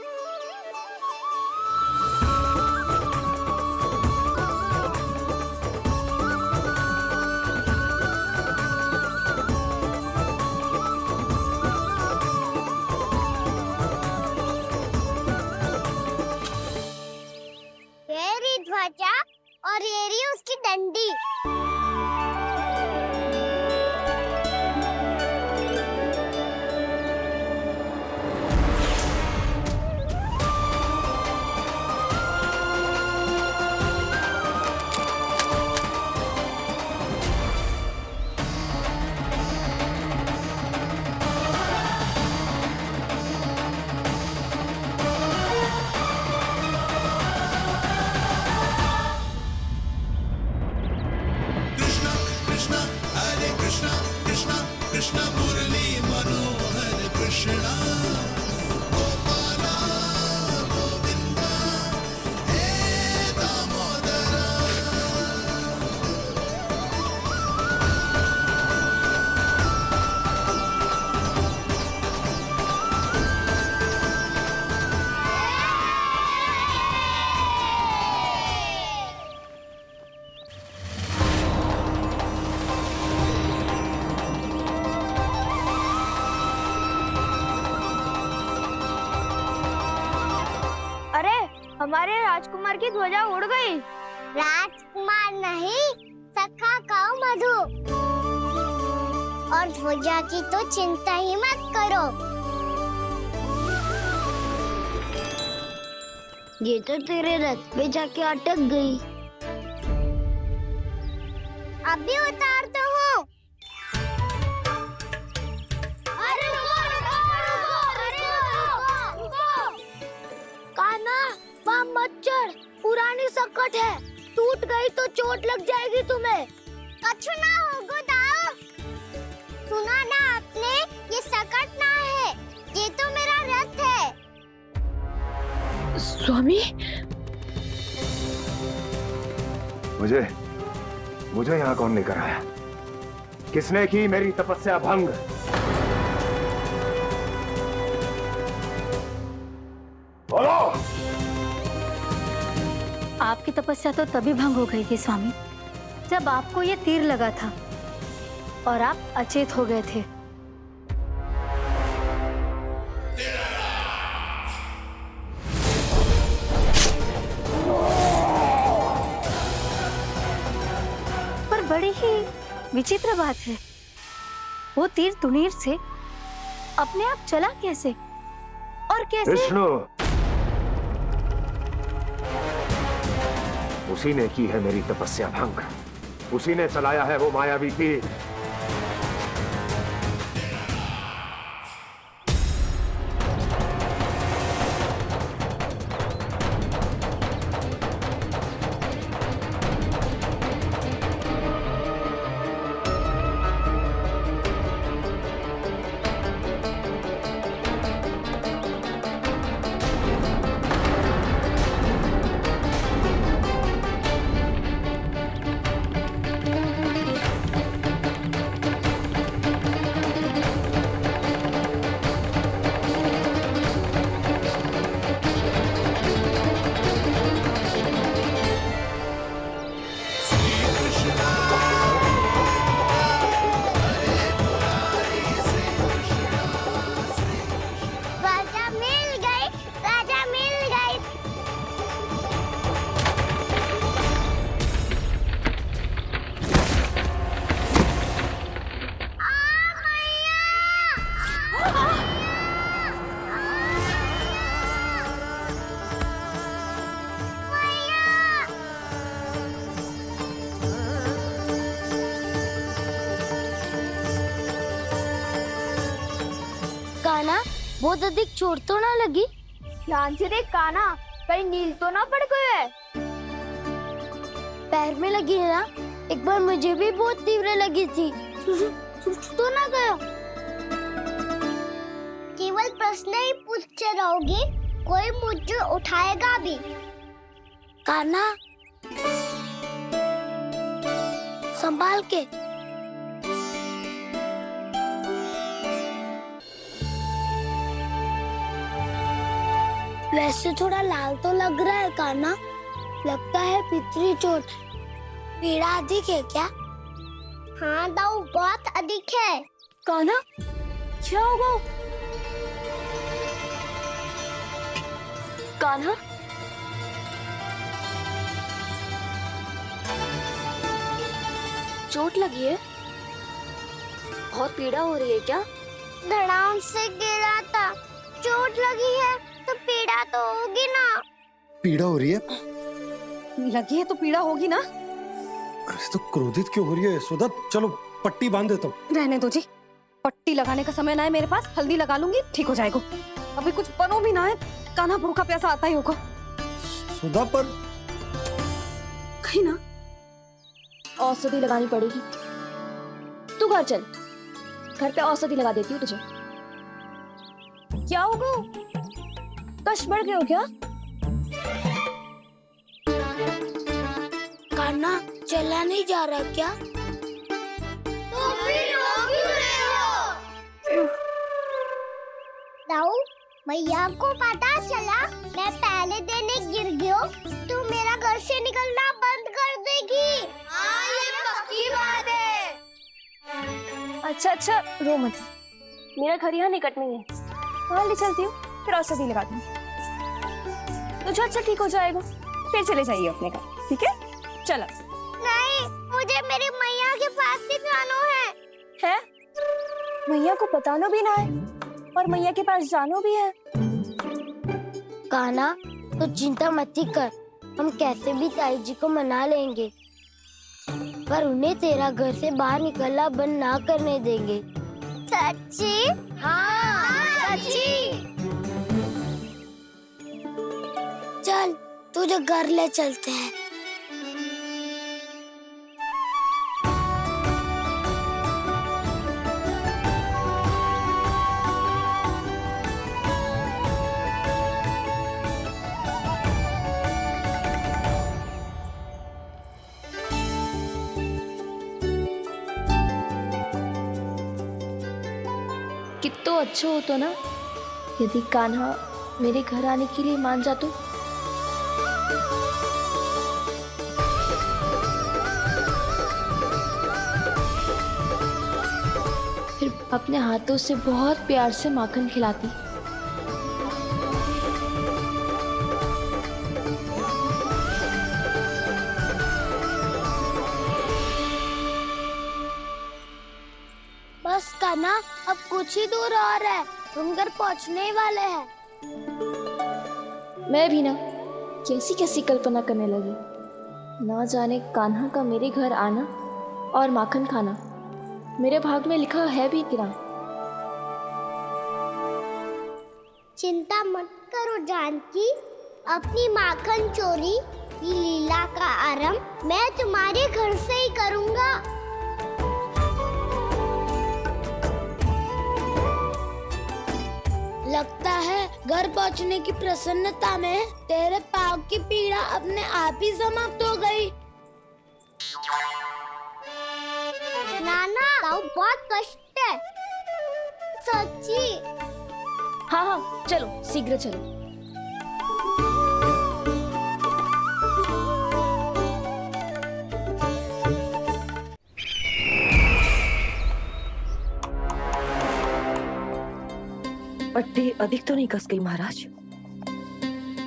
ये रही ध्वजा और ये रही उसकी डंडी। हमारे राजकुमार की ध्वजा उड़ गई। राजकुमार नहीं, सखा कहो मधु। और ध्वजा की तो चिंता ही मत करो, ये तो तेरे रथ पे जाके अटक गई। अभी उतारता हूँ। मत चढ़, पुरानी सकट है, टूट गई तो चोट लग जाएगी तुम्हें। कछु ना होगा दाऊ। सुना ना आपने, ये सकट ना है, ये तो मेरा रथ है। स्वामी, मुझे यहाँ कौन लेकर आया? किसने की मेरी तपस्या भंग? बोलो। आपकी तपस्या तो तभी भंग हो गई थी स्वामी, जब आपको ये तीर लगा था और आप अचेत हो गए थे। पर बड़ी ही विचित्र बात है, वो तीर तुनीर से अपने आप चला कैसे और कैसे? विष्णु, उसी ने की है मेरी तपस्या भंग, उसी ने चलाया है वो मायावी तीर। बहुत अधिक चोट तो ना लगी? ध्यान से देख कान्हा, कहीं नील तो ना पड़ गए है। पैर में लगी है ना? एक बार मुझे भी बहुत तीव्र लगी थी। सूझ तो ना गया? केवल प्रश्न ही पूछते रहोगे, कोई मुझे उठाएगा भी? कान्हा, संभाल के। वैसे थोड़ा लाल तो लग रहा है कान्हा, लगता है पितरी चोट है। पीड़ा अधिक है क्या? हाँ दाऊ, बहुत अधिक है। कान्हा, क्या होगा? कान्हा, चोट लगी है? बहुत पीड़ा हो रही है क्या? धड़ाम से गिरा था, चोट लगी है तो पीड़ा तो होगी ना। पीड़ा हो रही है? लगी है तो पीड़ा होगी ना। अरे तो क्रोधित क्यों हो रही है यशोदा? चलो पट्टी बांध देता हूँ। रहने दो जी, पट्टी लगाने का समय ना है मेरे पास, हल्दी लगा लूंगी, ठीक हो जाएगा। अभी कुछ बनो भी ना है, कान्हा भूखा प्यासा आता ही होगा। सुधा पर कहीं ना औषधि लगानी पड़ेगी। तू घर चल, घर पे औषधि लगा देती हूँ तुझे। क्या होगा? कष्ट बढ़ गए हो क्या? कान्हा चला नहीं जा रहा क्या? तो फिर रो क्यों रहे हो? दाऊ, भैया को पता चला मैं पहले दिन ही गिर गया तो मेरा घर से निकलना बंद कर देगी। हाँ, ये पक्की बात है। अच्छा, रो मत। मेरा घर यहाँ निकट में है, वहाँ ले चलती हूँ, फिर औषधि लगा दूंगी। तो झट से ठीक हो जाएगा, फिर चले जाइए अपने घर, ठीक है? चलो। नहीं, मुझे मेरी मैया के पास ही जाना है। मैया को बताना भी ना है और मैया के पास जानो भी है। कान्हा, तो चिंता मत ही कर, हम कैसे भी ताई जी को मना लेंगे, पर उन्हें तेरा घर से बाहर निकलना बंद ना करने देंगे। सच्ची? हाँ, सच्ची। चल, तुझे घर ले चलते हैं। कितना अच्छा हो तो ना यदि कान्हा मेरे घर आने के लिए मान जा तो। फिर अपने हाथों से बहुत प्यार से माखन खिलाती। बस कान्हा, अब कुछ ही दूर और है, हम घर पहुंचने ही वाले हैं। मैं भी ना कैसी कैसी कल्पना करने लगी, ना जाने कान्हा का मेरे घर आना और माखन खाना मेरे भाग में लिखा है भी कि ना। चिंता मत करो जानकी, अपनी माखन चोरी की लीला का आरंभ मैं तुम्हारे घर से ही करूंगा। लगता है घर पहुंचने की प्रसन्नता में तेरे पाँव की पीड़ा अपने आप ही समाप्त हो गई। नाना, पाँव बहुत कष्ट है। सच्ची? हाँ, चलो शीघ्र चलो। पट्टी अधिक तो नहीं कस गई महाराज?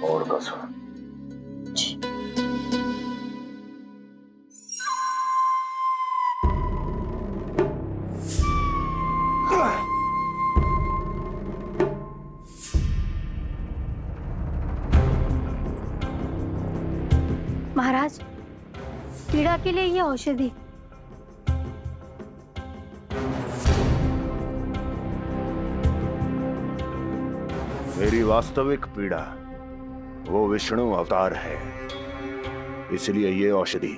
और कसो। महाराज, पीड़ा के लिए ये औषधि। मेरी वास्तविक पीड़ा वो विष्णु अवतार है, इसलिए ये औषधि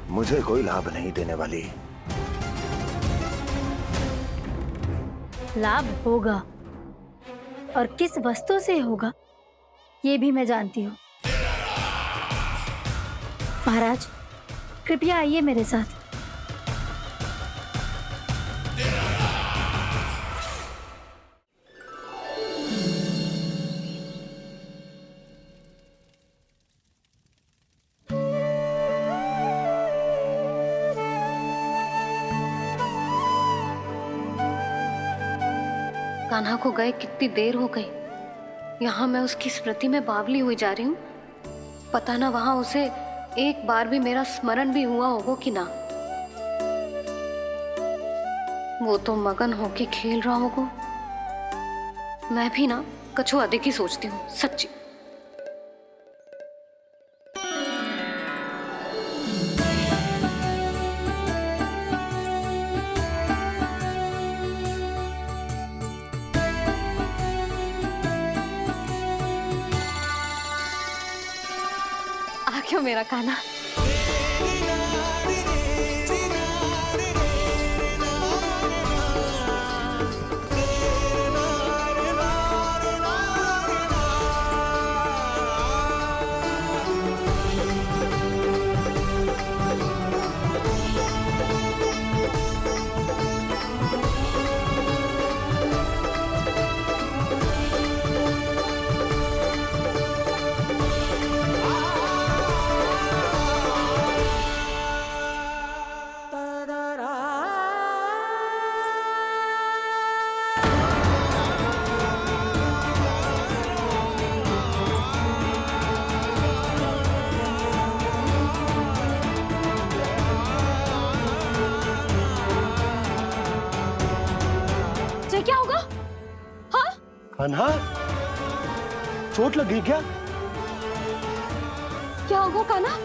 मुझे कोई लाभ नहीं देने वाली। लाभ होगा, और किस वस्तु से होगा ये भी मैं जानती हूँ। महाराज, कृपया आइए मेरे साथ। कान्हा को गए कितनी देर हो गई। यहाँ मैं उसकी स्मृति में बावली हुई जा रही हूँ। पता ना वहां उसे एक बार भी मेरा स्मरण भी हुआ होगा कि ना। वो तो मगन होके खेल रहा होगा। मैं भी ना कछु अधिक ही सोचती हूँ, सच्ची। क्यों मेरा कान्हा? क्या होगा? हाँ? कान्हा, चोट लग गई क्या? क्या होगा कान्हा?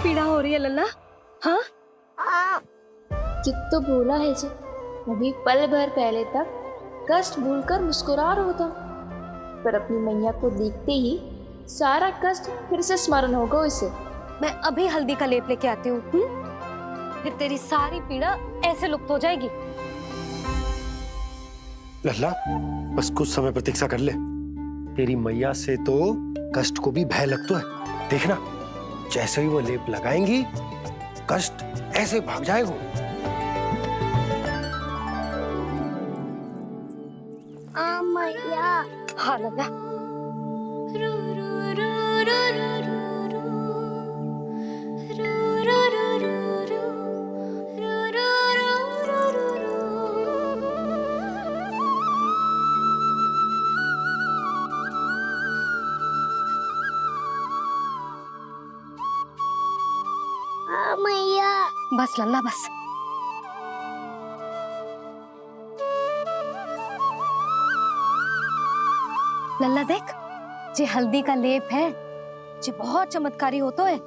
पीड़ा हो रही है लल्ला? हाँ? चित तो भूला है जी। अभी पल भर पहले तक कष्ट भूलकर मुस्कुरा रहा था, पर अपनी मैया को देखते ही सारा कष्ट फिर से स्मरण होगा उसे। मैं अभी हल्दी का लेप लेके आती हूँ। फिर तेरी सारी पीड़ा ऐसे लुप्त हो जाएगी। लल्ला, बस कुछ समय प्रतीक्षा कर ले। तेरी मैया से तो कष्ट को भी भय लगता है। देखना, जैसे ही वो लेप लगाएंगी, कष्ट ऐसे भाग जाएगा। मैया। हाँ लल्ला। मैया। बस लल्ला बस। लल्ला देख, जे हल्दी का लेप है, जे बहुत चमत्कारी होता है।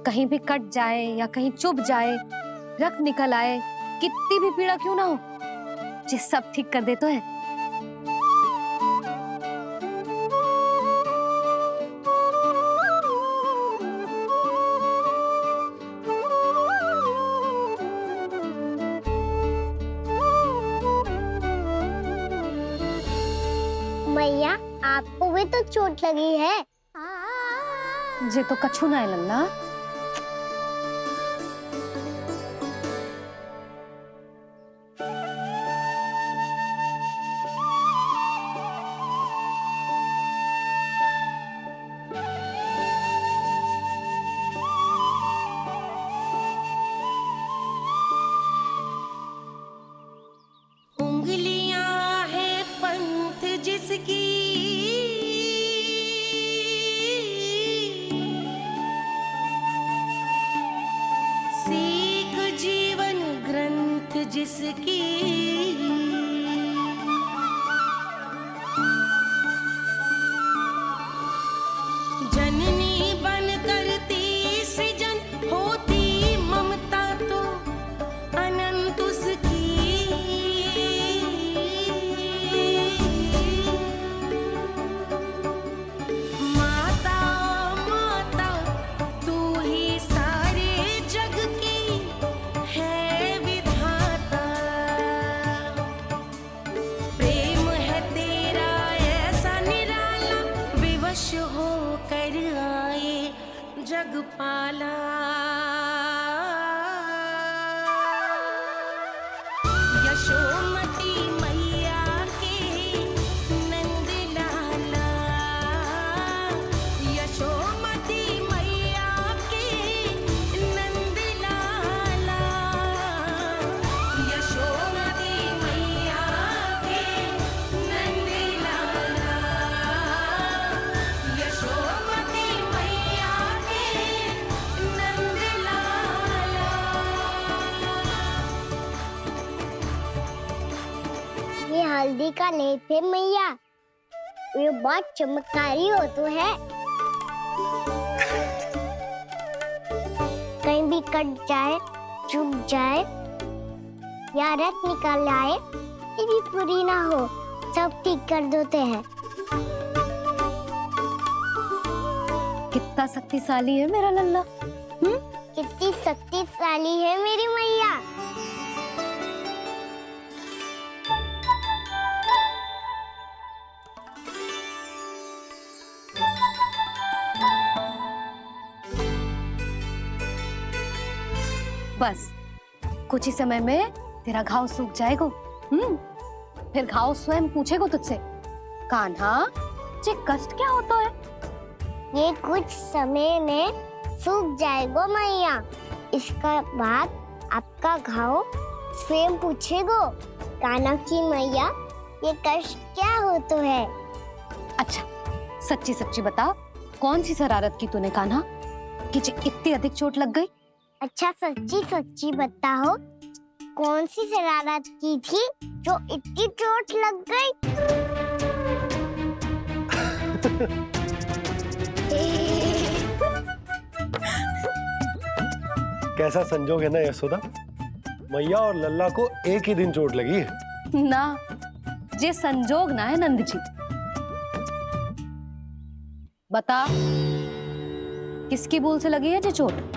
कहीं भी कट जाए या कहीं चुभ जाए, रक्त निकल आए, कितनी भी पीड़ा क्यों ना हो, जे सब ठीक कर देता है। मैया, आपको भी तो चोट लगी है। जे तो कछु ना है लल्ला। उंगलियां है पंथ जिसकी, सीख जीवन ग्रंथ जिसकी, जननी बन कर तीर पाला यशोमती मैया के नंद लाला यशोमती मैया के नंद लाला यशोमती मैया के नंद लाला यशोमती मैया के नंद लाला। ये हल्दी का लेप है मैया, ये बहुत चमत्कारी हो तो है। कहीं भी कट जाए, चुभ जाए या रत निकल आए, ये भी पूरी ना हो, सब ठीक कर देते हैं। कितना शक्तिशाली है मेरा लल्ला। कितनी शक्तिशाली है मेरी मैया। बस कुछ ही समय में तेरा घाव सूख जाएगा। फिर घाव स्वयं पूछेगा तुझसे, कान्हा ये कष्ट क्या होता है? ये कुछ समय में सूख जाएगा मैया। इसका बाद आपका घाव स्वयं पूछेगो, कान्हा की मैया ये कष्ट क्या हो तो है। अच्छा सच्ची सच्ची बता, कौन सी शरारत की तूने कान्हा कि इतनी अधिक चोट लग गई? अच्छा सच्ची सच्ची बताओ, कौन सी शरारत की थी जो इतनी चोट लग गई? कैसा संजोग है ना यशोदा, मैया और लल्ला को एक ही दिन चोट लगी है। ना ये संजोग ना है नंद जी। बता किसकी भूल से लगी है ये चोट?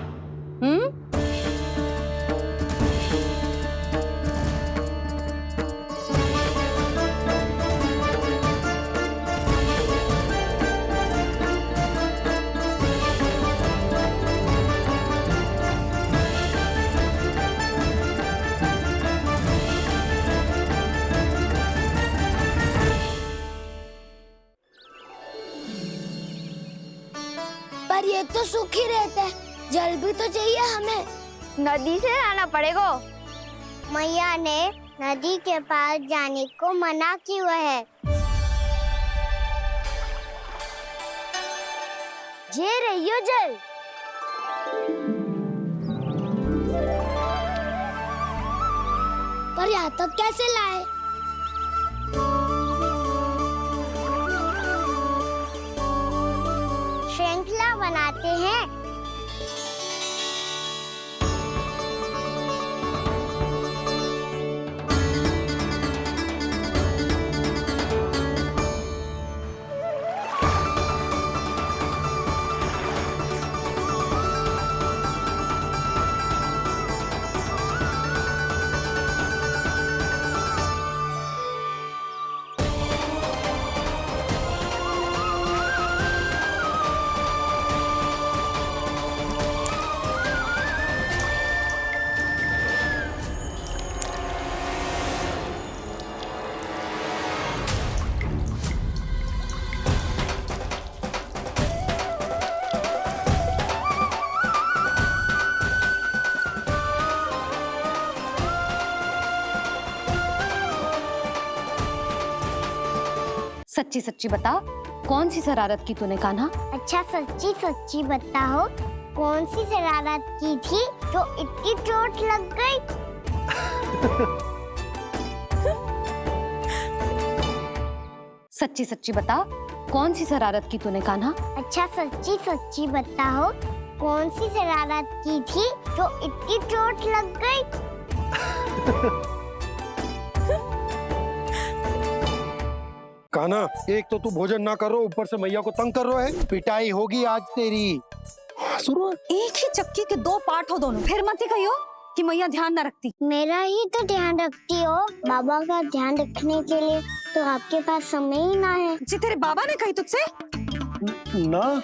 पर ये तो सूख ही रहता है, जल भी तो चाहिए हमें। नदी से लाना पड़ेगा। मैया ने नदी के पास जाने को मना किया है। ये रहियो जल। पर यहाँ तक कैसे लाए? श्रृंखला बनाते हैं। सच्ची सच्ची बता, कौन सी शरारत की तूने कान्हा? अच्छा सच्ची सच्ची बताओ, कौन सी शरारत की थी जो इतनी चोट लग गई? सच्ची सच्ची बता, कौन सी शरारत की तूने कान्हा? अच्छा सच्ची सच्ची बताओ, कौन सी शरारत की थी जो इतनी चोट लग गई? कान्हा, एक तो तू भोजन ना कर रहा, ऊपर से मैया को तंग कर रहा है। पिटाई होगी आज तेरी। सुनो, एक ही चक्की के दो पार्ट हो दोनों, फिर मत ही कहियो कि मैया ध्यान न रखती। मेरा ही तो ध्यान रखती हो। बाबा का ध्यान रखने के लिए तो आपके पास समय ही ना है। जी तेरे बाबा ने कही तुझसे? ना